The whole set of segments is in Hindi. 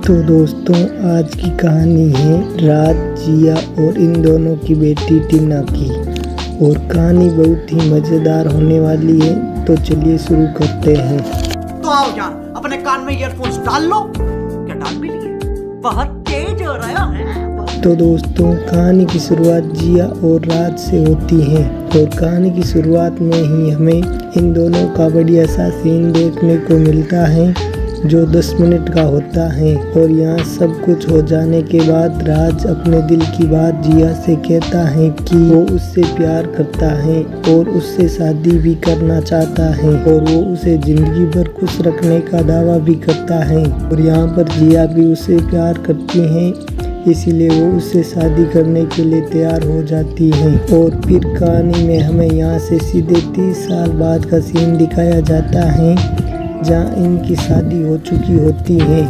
तो दोस्तों, आज की कहानी है राज, जिया और इन दोनों की बेटी टीना की। और कहानी बहुत ही मज़ेदार होने वाली है, तो चलिए शुरू करते हैं। तो आओ यार, अपने कान में ईयरफोन्स डाल लो। क्या डाल भी लिए? बाहर तेज हो रहा है। तो दोस्तों, कहानी की शुरुआत जिया और राज से होती है। और कहानी की शुरुआत में ही हमें इन दोनों का बढ़िया सा सीन देखने को मिलता है, जो 10 मिनट का होता है। और यहाँ सब कुछ हो जाने के बाद राज अपने दिल की बात जिया से कहता है कि वो उससे प्यार करता है और उससे शादी भी करना चाहता है, और वो उसे जिंदगी भर खुश रखने का दावा भी करता है। और यहाँ पर जिया भी उसे प्यार करती है, इसीलिए वो उससे शादी करने के लिए तैयार हो जाती है। और फिर कहानी में हमें यहाँ से सीधे 30 साल बाद का सीन दिखाया जाता है, जहाँ इनकी शादी हो चुकी होती है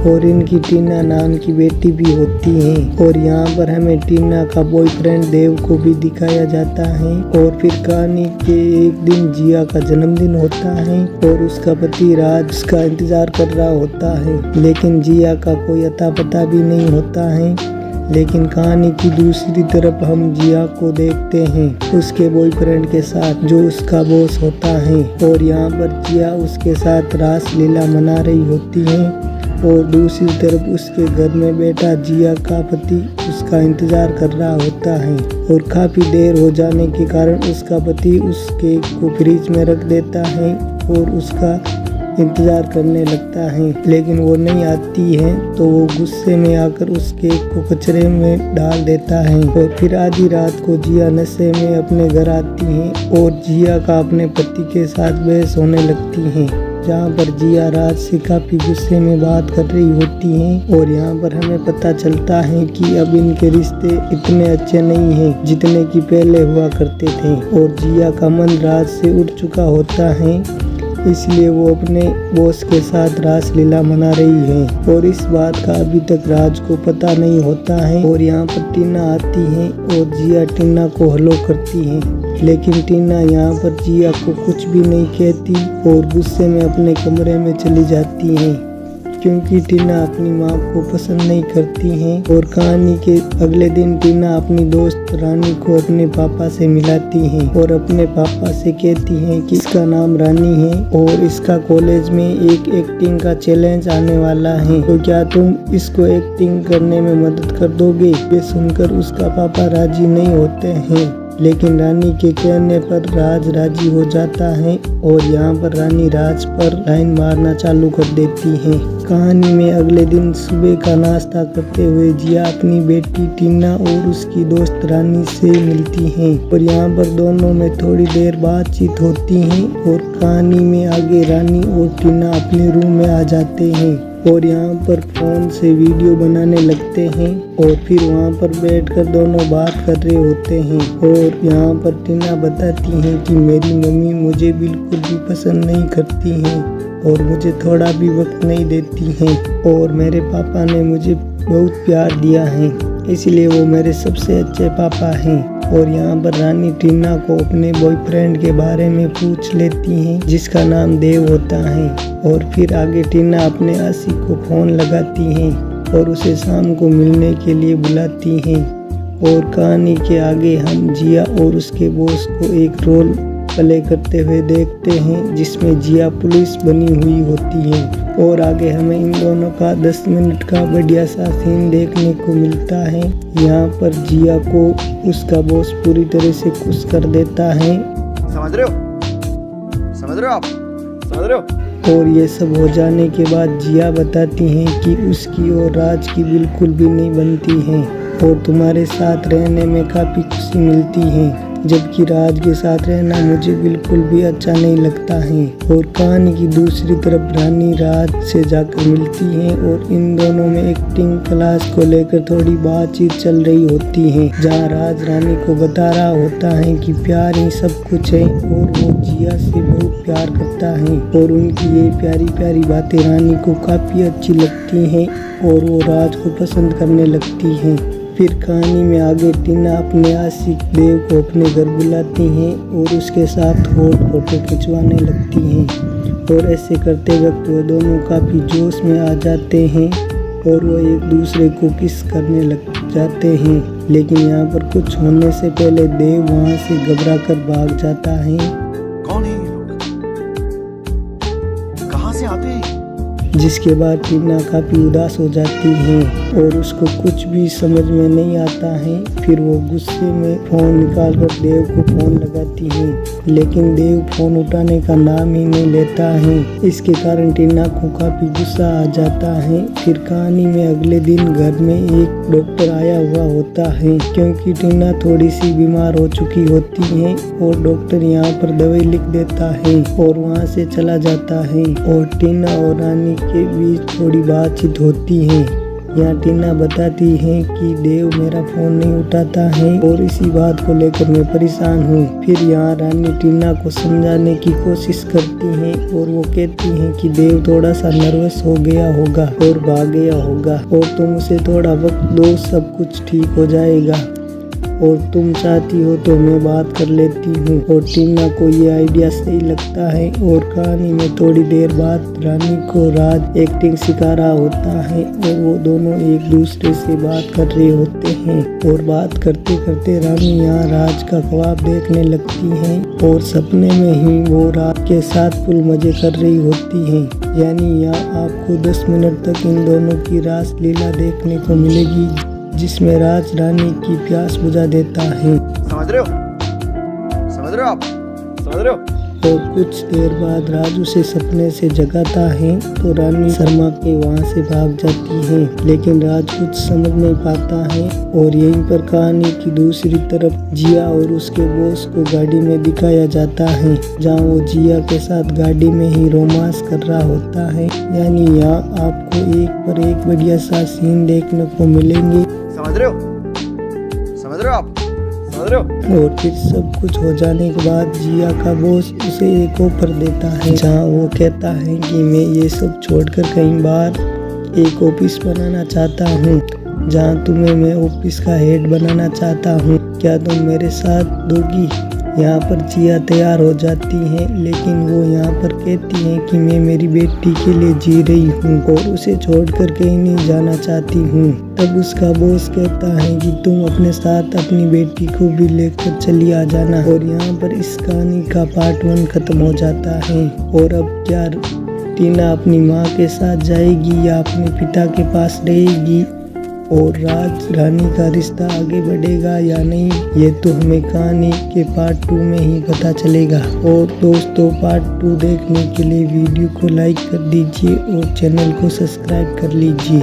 और इनकी टीना नाम की बेटी भी होती है। और यहाँ पर हमें टीना का बॉयफ्रेंड देव को भी दिखाया जाता है। और फिर कहानी के एक दिन जिया का जन्मदिन होता है और उसका पति राज उसका इंतजार कर रहा होता है, लेकिन जिया का कोई अता पता भी नहीं होता है। लेकिन कहानी की दूसरी तरफ हम जिया को देखते हैं उसके बॉयफ्रेंड के साथ, जो उसका बॉस होता है। और यहाँ पर जिया उसके साथ रास लीला मना रही होती है, और दूसरी तरफ उसके घर में बैठा जिया का पति उसका इंतजार कर रहा होता है। और काफ़ी देर हो जाने के कारण उसका पति उस केक को फ्रिज में रख देता है और उसका इंतजार करने लगता है, लेकिन वो नहीं आती है। तो वो गुस्से में आकर उस केक को कचरे में डाल देता है। और फिर आधी रात को जिया नशे में अपने घर आती है और जिया का अपने पति के साथ बहस होने लगती है, जहाँ पर जिया राज से काफ़ी गुस्से में बात कर रही होती है। और यहाँ पर हमें पता चलता है कि अब इनके रिश्ते इतने अच्छे नहीं हैं जितने कि पहले हुआ करते थे। और जिया का मन राज से उठ चुका होता है, इसलिए वो अपने बॉस के साथ रास लीला मना रही है। और इस बात का अभी तक राज को पता नहीं होता है। और यहाँ पर टीना आती है और जिया टीना को हेलो करती है, लेकिन टीना यहाँ पर जिया को कुछ भी नहीं कहती और गुस्से में अपने कमरे में चली जाती है, क्योंकि टीना अपनी माँ को पसंद नहीं करती है। और कहानी के अगले दिन टीना अपनी दोस्त रानी को अपने पापा से मिलाती है और अपने पापा से कहती है कि इसका नाम रानी है और इसका कॉलेज में एक एक्टिंग का चैलेंज आने वाला है, तो क्या तुम इसको एक्टिंग करने में मदद कर दोगे? ये सुनकर उसका पापा राजी नहीं होते हैं, लेकिन रानी के कहने पर राज राजी हो जाता है। और यहाँ पर रानी राज पर लाइन मारना चालू कर देती है। कहानी में अगले दिन सुबह का नाश्ता करते हुए जिया अपनी बेटी टीना और उसकी दोस्त रानी से मिलती है। और यहाँ पर दोनों में थोड़ी देर बातचीत होती है। और कहानी में आगे रानी और टीना अपने रूम में आ जाते हैं और यहाँ पर फोन से वीडियो बनाने लगते हैं। और फिर वहाँ पर बैठकर दोनों बात कर रहे होते हैं। और यहाँ पर टीना बताती है कि मेरी मम्मी मुझे बिल्कुल भी पसंद नहीं करती हैं और मुझे थोड़ा भी वक्त नहीं देती हैं, और मेरे पापा ने मुझे बहुत प्यार दिया है, इसलिए वो मेरे सबसे अच्छे पापा हैं। और यहाँ पर रानी टीना को अपने बॉयफ्रेंड के बारे में पूछ लेती है, जिसका नाम देव होता है। और फिर आगे टीना अपने आशिक को फ़ोन लगाती है और उसे शाम को मिलने के लिए बुलाती है। और कहानी के आगे हम जिया और उसके बॉस को एक रोल प्ले करते हुए देखते हैं, जिसमें जिया पुलिस बनी हुई होती है। और आगे हमें इन दोनों का 10 मिनट का बढ़िया सा सीन देखने को मिलता है। यहाँ पर जिया को उसका बॉस पूरी तरह से खुश कर देता है। समझ रहे हो? समझ रहे हो आप? समझ रहे हो? और ये सब हो जाने के बाद जिया बताती हैं कि उसकी और राज की बिल्कुल भी नहीं बनती है और तुम्हारे साथ रहने में काफ़ी खुशी मिलती है, जबकि राज के साथ रहना मुझे बिल्कुल भी अच्छा नहीं लगता है। और कहानी की दूसरी तरफ रानी राज से जाकर मिलती है और इन दोनों में एक्टिंग क्लास को लेकर थोड़ी बातचीत चल रही होती है, जहां राज रानी को बता रहा होता है कि प्यार ही सब कुछ है और वो जिया से बहुत प्यार करता है। और उनकी ये प्यारी प्यारी बातें रानी को काफ़ी अच्छी लगती हैं और वो राज को पसंद करने लगती हैं। फिर कहानी में आगे टीना अपने आशिक देव को अपने घर बुलाती हैं और उसके साथ हॉट फोटो खिंचवाने लगती हैं। और ऐसे करते वक्त वो दोनों काफ़ी जोश में आ जाते हैं और वो एक दूसरे को किस करने लग जाते हैं। लेकिन यहाँ पर कुछ होने से पहले देव वहाँ से घबरा कर भाग जाता है। कौन है ये लोग? कहाँ से आते हैं? जिसके बाद टीना काफी उदास हो जाती है और उसको कुछ भी समझ में नहीं आता है। फिर वो गुस्से में फोन निकालकर देव को फोन लगाती है, लेकिन देव फोन उठाने का नाम ही नहीं लेता है। इसके कारण टीना को काफी गुस्सा आ जाता है। फिर कहानी में अगले दिन घर में एक डॉक्टर आया हुआ होता है, क्योंकि टीना थोड़ी सी बीमार हो चुकी होती है और डॉक्टर यहाँ पर दवाई लिख देता है और वहाँ से चला जाता है। और टीना और रानी के बीच थोड़ी बातचीत होती है। यहाँ टीना बताती है कि देव मेरा फोन नहीं उठाता है और इसी बात को लेकर मैं परेशान हूँ। फिर यहाँ रानी टीना को समझाने की कोशिश करती है और वो कहती है कि देव थोड़ा सा नर्वस हो गया होगा और भाग गया होगा और तुम उसे थोड़ा वक्त दो, सब कुछ ठीक हो जाएगा और तुम चाहती हो तो मैं बात कर लेती हूँ। और टीना को ये आइडिया सही लगता है और कहानी में थोड़ी देर बाद रानी को राज एक्टिंग सिखा रहा होता है और वो दोनों एक दूसरे से बात कर रहे होते हैं। और बात करते करते रानी यहाँ राज का ख्वाब देखने लगती है और सपने में ही वो राज के साथ फुल मजे कर रही होती है। यानी यहाँ आपको 10 मिनट तक इन दोनों की रास लीला देखने को मिलेगी, जिसमें राज रानी की प्यास बुझा देता है। समझ रहे हो? समझ रहे हो आप? समझ रहे हो? और कुछ देर बाद राज उसे सपने से जगाता है तो रानी शर्मा के वहाँ से भाग जाती है, लेकिन राज कुछ समझ नहीं पाता है। और यहीं पर कहानी की दूसरी तरफ जिया और उसके बॉस को गाड़ी में दिखाया जाता है, जहाँ वो जिया के साथ गाड़ी में ही रोमांस कर रहा होता है। यानी यहाँ आपको एक पर एक बढ़िया सा सीन देखने को मिलेंगे। समझ रहे हो? समझ रहे हो आप? समझ रहे हो? और फिर सब कुछ हो जाने के बाद जिया का बॉस उसे एक ऑफर देता है, जहाँ वो कहता है कि मैं ये सब छोड़कर कहीं बाहर एक ऑफिस बनाना चाहता हूँ, जहाँ तुम्हें मैं ऑफिस का हेड बनाना चाहता हूँ, क्या तुम मेरे साथ दोगी? यहाँ पर जिया तैयार हो जाती है, लेकिन वो यहाँ पर कहती है कि मैं मेरी बेटी के लिए जी रही हूँ और उसे छोड़कर कहीं नहीं जाना चाहती हूँ। तब उसका बॉस कहता है कि तुम अपने साथ अपनी बेटी को भी लेकर चली आ जाना। और यहाँ पर इस कहानी का पार्ट 1 खत्म हो जाता है। और अब क्या टीना अपनी माँ के साथ जाएगी या अपने पिता के पास रहेगी और राज रानी का रिश्ता आगे बढ़ेगा या नहीं, ये तो हमें कहानी के पार्ट 2 में ही पता चलेगा। और दोस्तों, पार्ट 2 देखने के लिए वीडियो को लाइक कर दीजिए और चैनल को सब्सक्राइब कर लीजिए।